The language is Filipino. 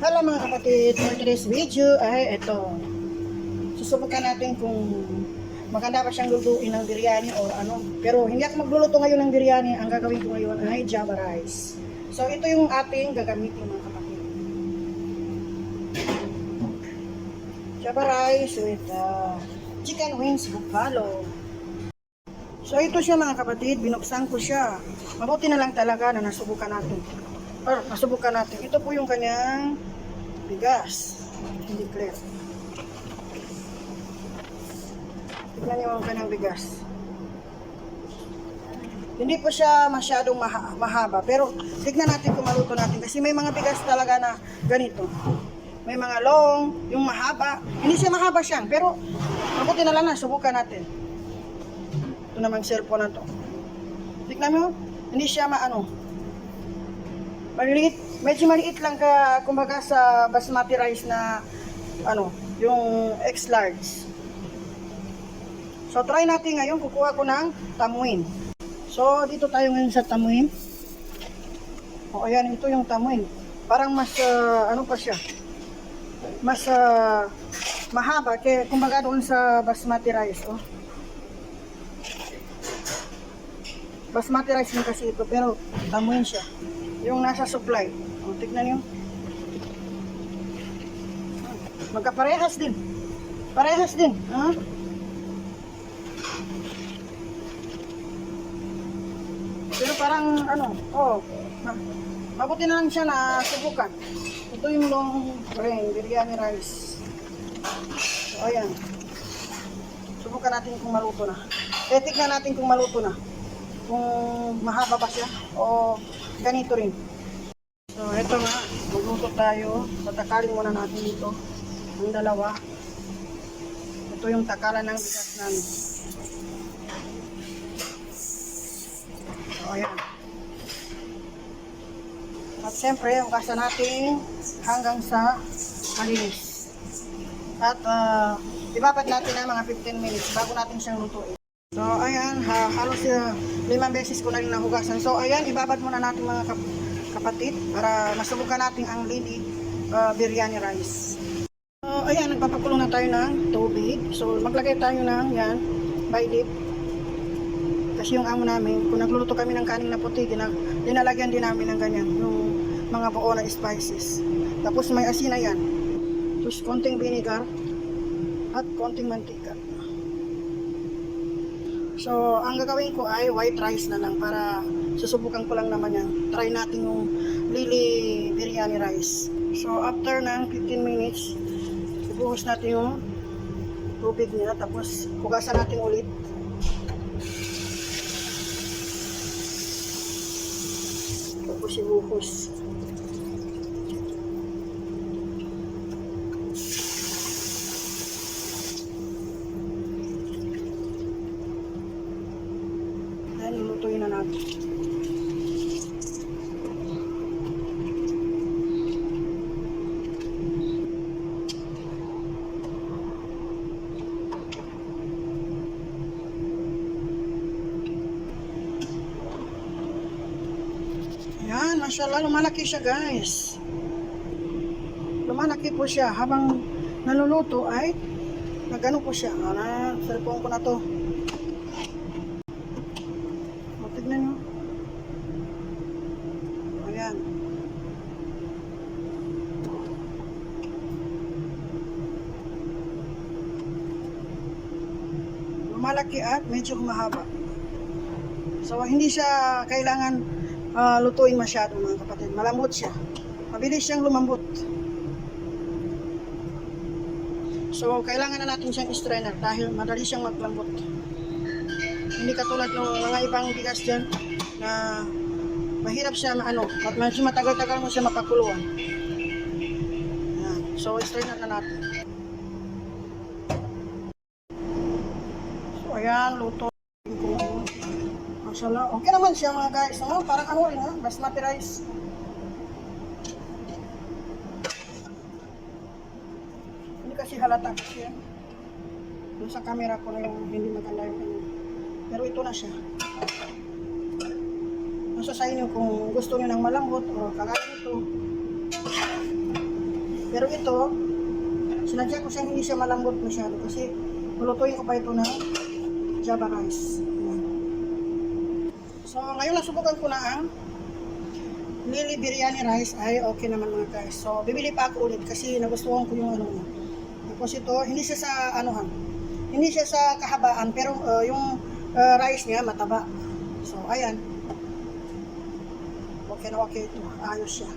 Hello mga kapatid, for today's video ay ito. Susubukan natin kung maganda pa siyang lutuin ng biryani o ano. Pero hindi ako magluluto ngayon ng biryani. Ang gagawin ko ngayon ay java rice. So ito yung ating gagamitin mga kapatid. Java rice with chicken wings buffalo. So ito siya mga kapatid, binuksan ko siya. Mabuti na lang talaga na nasubukan natin. Ito po yung kanyang bigas. Hindi clear. Tignan niyo ang kanyang bigas. Hindi po siya masyadong mahaba. Pero tignan natin kung maluto natin. Kasi may mga bigas talaga na ganito. May mga long, yung mahaba. Hindi siya mahaba siyang. Pero mabuti na lang na, subukan natin. Ito namang cellphone na to. Tignan mo, hindi siya maliit, medyo maliit lang kumbaga sa basmati rice na yung X large. So try natin ngayon, kukuha ko ng tamuin. So dito tayo ngayon sa tamuin. O ayan, ito yung tamuin. Parang mas pa siya. Mas mahaba kaya kumbaga doon sa basmati rice, oh. Basmati rice din kasi ito, pero tamuin siya. Yung nasa supply. O, tignan nyo. Magkaparehas din. Parehas din. Ha? Pero parang mabuti na lang siya na subukan. Ito yung long grain biryani rice. So, ayan. Subukan natin kung maluto na. Tignan natin kung maluto na. Kung mahaba ba siya o ganito rin. So ito nga, magluto tayo. Tatakalin muna natin dito ang dalawa. Ito yung takalan ng bigas namin. So ayan. At siyempre, hugasan natin hanggang sa malinis. At ibabad natin na mga 15 minutes bago natin siyang lutuin. So ayan, halos 5 beses ko na rin nahugasan. So ayan, ibabad muna natin mga kapatid para masubukan natin ang lady biryani rice. So ayan, nagpapakulong na tayo ng tubig. So maglagay tayo ng yan, by dip. Kasi yung amo namin, kung nagluluto kami ng kanin na puti, dinalagyan din namin ng ganyan, yung mga buo na spices. Tapos may asin na yan. Tapos konting vinegar at konting mantika. So, ang gagawin ko ay white rice na lang para susubukan ko lang naman yan. Try natin yung lily biryani rice. So, after ng 15 minutes, ibuhos natin yung tubig niya. Tapos, hugasan natin ulit. Tapos, ibuhos. Lutuin na natin. Ayan, mashallah, lumalaki siya guys. Lumalaki po siya. Habang naluluto ay nagano po siya. Cellphone ko na to. Tignan nyo. Ayan. Lumalaki at medyo humahaba. So, hindi siya kailangan lutuin masyado mga kapatid. Malambot siya. Mabilis siyang lumambot. So, kailangan na natin siyang strainer dahil madali siyang maglambot. Hindi katulad ng mga ibang bigas dyan na mahirap siya medyo matagal-tagal mo siya mapakuluan. Ayan. So, strainer na natin. So, ayan, luto. Mashallah. Okay naman siya mga guys. Parang rin basmati rice. Hindi kasi halata kasi yan. Doon sa camera ko na yung hindi maganda yung kanya. Pero ito na siya. Nasa sa inyo kung gusto niyo ng malambot o kagaya ito. Pero ito, sinadya ko siya hindi siya malambot masyado kasi lulutuin ko pa ito ng Java rice. Ayan. So, ngayon nasubukan ko na ang Lily Biryani rice ay okay naman mga guys. So, bibili pa ako ulit kasi nagustuhan ko yung ano niya. Tapos ito, hindi siya sa anuhan. Hindi siya sa kahabaan pero yung rice niya mataba. So, ayan. Okay na okay ito. Ayos siya.